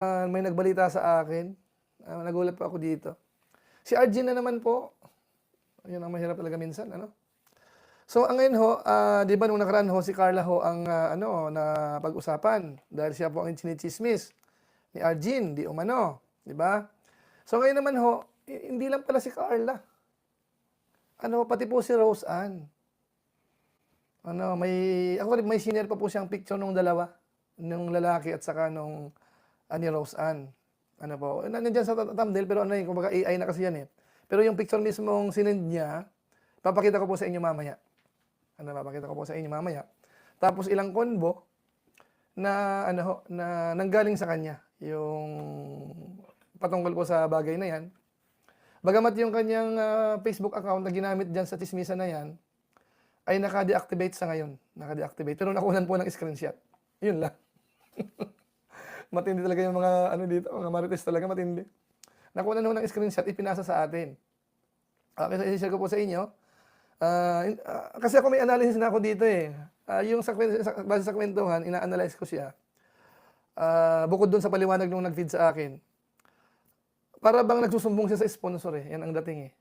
May nagbalita sa akin, nagulat po ako dito. Si Arjen na naman po. Yun ang mahirap talaga minsan, ano? So, ang ngayon ho, 'di ba nung nakaraan ho, si Carla ho ang, na pag-usapan dahil siya po ang chinichismis ni Arjen, di umano, 'di ba? So, ngayon naman ho, hindi lang pala si Carla. Ano, pati po si Rose Ann. Ano, actually, may senior pa po siyang picture nung dalawa, nung lalaki at saka nung ni Rose Ann. Ano po, nandiyan sa thumbnail pero ano eh, kumbaga AI na kasi yan eh. Pero yung picture mismong sinend niya, papakita ko po sa inyo mamaya. Papakita ko po sa inyo mamaya. Tapos ilang konbo na na nanggaling sa kanya yung patungkol po sa bagay na yan. Bagamat yung kanyang Facebook account na ginamit diyan sa tsismisan na yan ay naka-deactivate sa ngayon. Naka-deactivate. Pero nakunan po ng screenshot. Yun lang. Matindi talaga yung mga dito, mga marites talaga matindi. Nakuha na ng screenshot, ipinasa sa atin. Okay, so i-share ko po sa inyo. Kasi ako may analysis na ako dito eh. Yung base sa kwentuhan, ina-analyze ko siya. Bukod dun sa paliwanag nung nag-feed sa akin. Para bang nagsusumbong siya sa sponsor eh. Yan ang dating eh.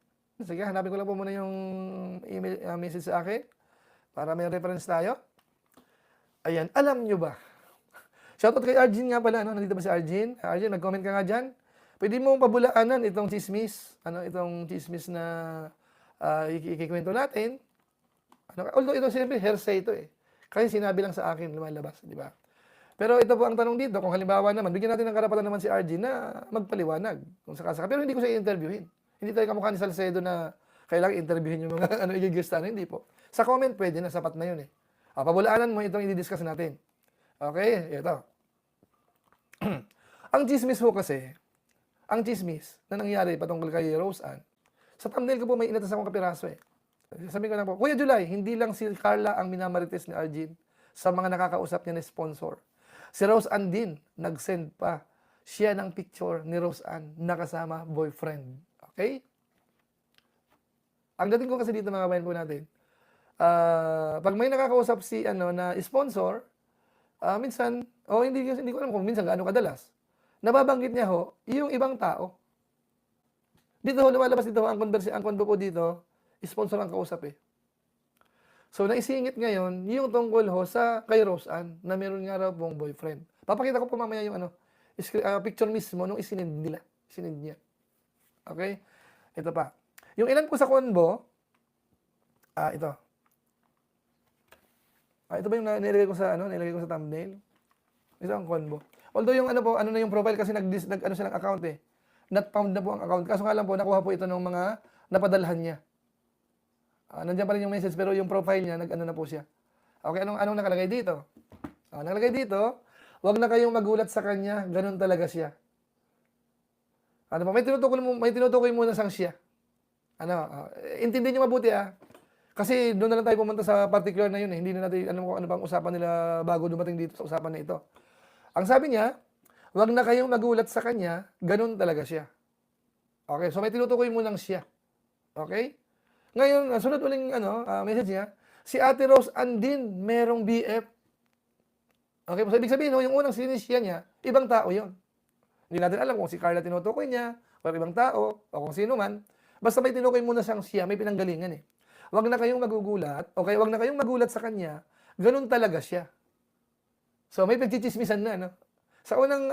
Sige, hanapin ko lang po muna yung email message sa akin. Para may reference tayo. Ayan, alam nyo ba? Shoutout kay Arjen nga pala, no? Nandito ba si Arjen? Arjen, nag-comment ka nga dyan. Pwede mo pabulaanan itong chismis, itong chismis na ikikwento natin. Although ito siyempre hearsay ito eh. Kasi sinabi lang sa akin lumalabas, di ba? Pero ito po ang tanong dito, kung halimbawa naman, bigyan natin ng karapatan naman si Arjen na magpaliwanag kung sakasaka. Pero hindi ko siya i-interviewin. Hindi tayo kamukha ni Salcedo na kailangan interviewin yung mga igigista. Hindi po. Sa comment pwede na, sapat na yun eh. Pabulaanan mo itong i-discuss natin. Okay, ito. Ang chismis ho kasi, ang chismis na nangyari patungkol kay Rose Ann, sa thumbnail ko po may inatas akong kapiraso eh. Sabihin ko lang po, Kuya July, hindi lang si Carla ang minamarites ni Arjen sa mga nakakausap niya na sponsor. Si Rose Ann din, nag-send pa siya ng picture ni Rose Ann na kasama boyfriend. Okay? Ang dating ko kasi dito mga bayan po natin, pag may nakakausap si na sponsor, minsan, hindi ko alam kung minsan gaano kadalas, nababanggit niya ho, yung ibang tao. Dito ho, lumalabas dito ho, ang konbo po dito, sponsor ang kausap eh. So, naisingit ngayon, yung tungkol ho sa kay Rose Ann, na meron nga raw pong boyfriend. Papakita ko po mamaya yung picture mismo nung isinend niya. Okay? Ito pa. Yung ilan po sa konbo, ito. Ito ba yung nilagay ko sa thumbnail? Ito ang konbo. Although yung na yung profile kasi siya ng account eh. Not found na po ang account. Kaso nga lang po, nakuha po ito ng mga napadalhan niya. Nandiyan pa rin yung message pero yung profile niya, na po siya. Okay, anong nakalagay dito? Nakalagay dito, wag na kayong magulat sa kanya, ganun talaga siya. May tinutukoy muna sang siya. Intindihin niyo mabuti Kasi doon na lang tayo pumunta sa particular na yun eh. Hindi na natin alam kung ano pang usapan nila bago dumating dito sa usapan na ito. Ang sabi niya, wag na kayong magulat sa kanya, ganun talaga siya. Okay, so may tinutukoy mo lang siya. Okay? Ngayon, sunod uling message niya, si Ate Rose Ann din merong BF. Okay, so ibig sabihin, yung unang sinisya niya, ibang tao yon. Hindi natin alam kung si Carla tinutukoy niya, o ibang tao, o kung sino man. Basta may tinukoy muna siyang siya, may pinanggalingan eh. Wag na kayong magugulat, okay, wag na kayong magulat sa kanya, ganun talaga siya. So may pagchichismisan na, Sa unang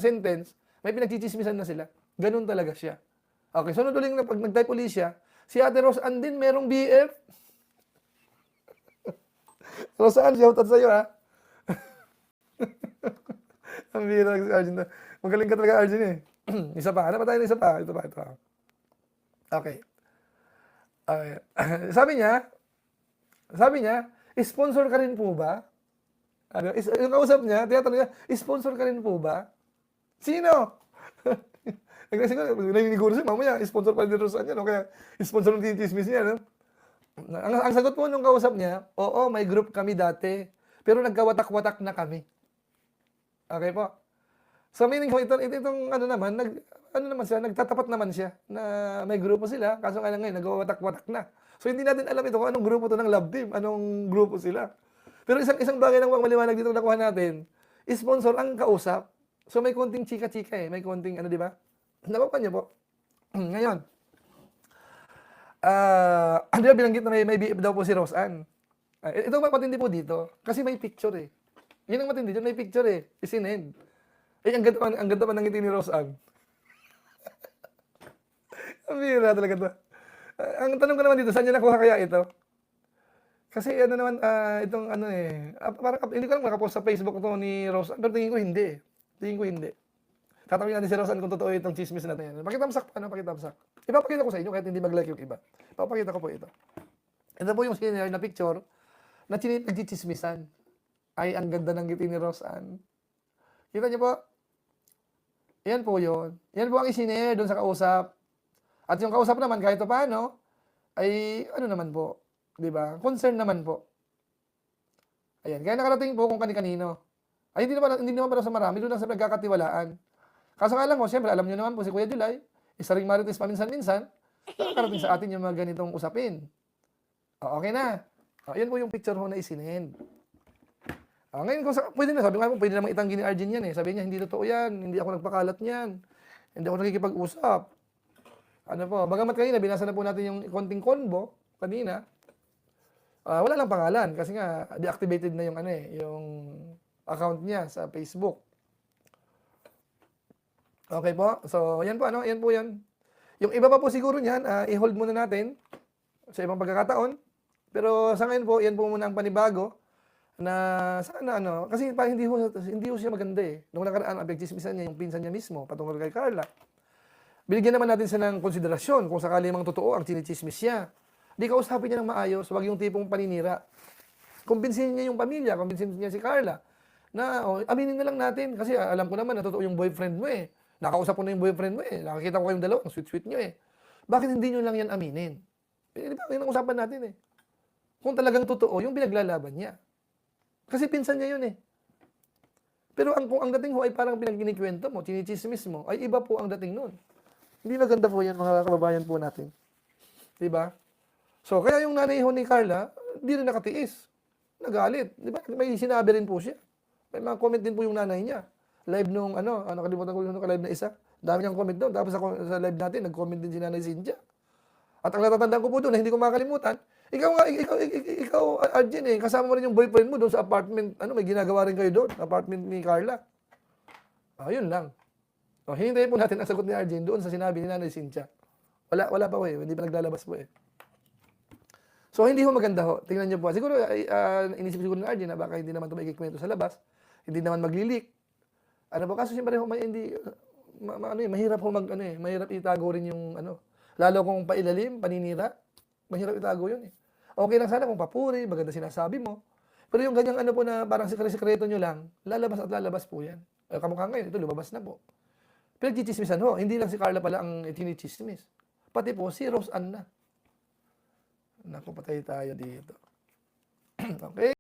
sentence, may pinagchichismisan na sila. Ganun talaga siya. Okay, sunod uling na pag nag-type ulit siya, si Ate Rose Ann din merong BF. Rose Ann, shoutout sa'yo Ang bira si Arjen. Magaling ka talaga Arjen eh. Isa pa, ano pa tayo ng isa pa? Ito pa. Okay. Sabi niya, sponsor ka rin po ba? Yung kausap niya, tinatanong niya, sponsor ka rin po ba? Sino? Naniniguro siya, mamaya, sponsor pa rin Rose Ann yan, kaya sponsor ng chismis niya, Ang sagot po nung kausap niya, oo, may group kami dati, pero nagkawatak-watak na kami. Okay po? So meaning ko, itong nagtatapat naman siya na may grupo sila, kaso nga lang ngayon, nagwawatak-watak na. So hindi natin alam ito kung anong grupo to ng love team, anong grupo sila. Pero isang bagay lang maliwanag dito nakuha natin, sponsor ang kausap. So, may konting chika-chika eh. May konting ano, di ba? Napapan niyo po. Ngayon, di ba binanggit na may BF daw po si Rose Ann? Ito matindi po dito. Kasi may picture eh. Yun ang matindi dyan, may picture eh. Isinend. Eh, ang ganda pa ng ngiti ni Rose Ann. Ang bihira talaga to. Ang tanong ko naman dito, saan niya nakuha kaya ito? Kasi ano naman, itong ano eh, parang hindi ko lang makapost sa Facebook to ni Rose Ann, pero tingin ko hindi eh. Tingin ko hindi. Tatanungin natin si Rose Ann kung totoo itong chismis natin yan. Pakitamsak pa, ano, pakitamsak. Ipapakita ko sa inyo kahit hindi mag-like yung iba. Ipapakita ko po ito. Ito po yung senior na picture na nagchichismisan. Ay, ang ganda ng ngiti ni Rose Ann. Kita niyo po? Yan po yun. Yan po ang isinare doon sa kausap. At yung kausap naman, kahit pa paano, ay ano naman po. Di ba? Concern naman po. Ayan. Kaya nakarating po kung kani-kanino. Ay, hindi naman para sa marami. Doon lang sa nagkakatiwalaan. Kaso nga lang po, siyempre, alam nyo naman po si Kuya July, isa ring marites paminsan-minsan, nakakarating sa atin yung mga ganitong usapin. O, okay na. O, yan po yung picture ho na isinend. O, ngayon, pwede na, sabi nga po, pwede namang itanggi ni Arjen yan eh. Sabi niya, hindi totoo yan, hindi ako nagpakalat niyan, hindi ako nakikipag-usap. Ano po, bagamat kanina, binasa na po natin yung konting konbo, kanina, wala lang pangalan, kasi nga, deactivated na yung, ano eh, yung account niya sa Facebook. Okay po, so yan po, ano, yan po yan. Yung iba pa po siguro niyan, i-hold muna natin sa ibang pagkakataon. Pero sa ngayon po, yan po muna ang panibago na sana ano, kasi pa hindi ho siya maganda eh. Nung nakaraan, ang pagchismisan niya yung pinsan niya mismo patungkol kay Carla. Binigyan naman natin siya ng konsiderasyon kung sakali mang totoo ang chinichismis niya. Di kausapin niya ng maayos, wag yung tipong paninira. Kumbinsin niya yung pamilya, kumbinsin niya si Carla na aminin na lang natin kasi alam ko naman na totoo yung boyfriend mo eh. Nakausap ko na yung boyfriend mo eh. Nakakita ko kayong dalawa, ang sweet-sweet nyo eh. Bakit hindi nyo lang yan aminin? Di ba, yun ang usapan natin eh. Kung talagang totoo, yung pinaglalaban niya. Kasi pinsan niya yun eh. Pero kung ang dating ho ay parang pinagkinikwento mo, chinichismis mo, ay iba po ang dating nun. Hindi maganda po yan mga kababayan po natin. Di ba? So, kaya yung nanay ho ni Carla, di rin nakatiis. Nagalit. Di ba? May sinabi rin po siya. May mga comment din po yung nanay niya. Live nung, nakalimutan ko yung live na isa. Dami niyang comment doon. Tapos sa live natin, nag-comment din si Nanay Cynthia. At ang natatandaan ko po doon, na hindi ko makalimutan, ikaw, Arjen eh, kasama mo rin yung boyfriend mo doon sa apartment, may ginagawa rin kayo doon, apartment ni Carla. Yun lang. Hihintayin po natin ang sagot ni Arjen doon sa sinabi ni Nanay Cynthia. Wala pa po eh, hindi pa naglalabas po eh. So, hindi ho maganda ho. Tingnan niyo po. Siguro, inisip siguro ni Arjen na baka hindi naman ito maikikwento sa labas, hindi naman mag-leak. Ano po, kaso siyempre mahirap mahirap itago rin yung lalo kung pailalim, paninira, mahirap itago yun eh. Okay lang sana kung papuri, maganda sinasabi mo. Pero yung ganyang po na parang sikreto nyo lang, lalabas at lalabas po yan. Kamukha ngayon, ito lumabas na po. Pero chichismisan ho, hindi lang si Carla pala ang chinichismis. Pati po si Rose Ann na. Naku, patay tayo dito. Okay?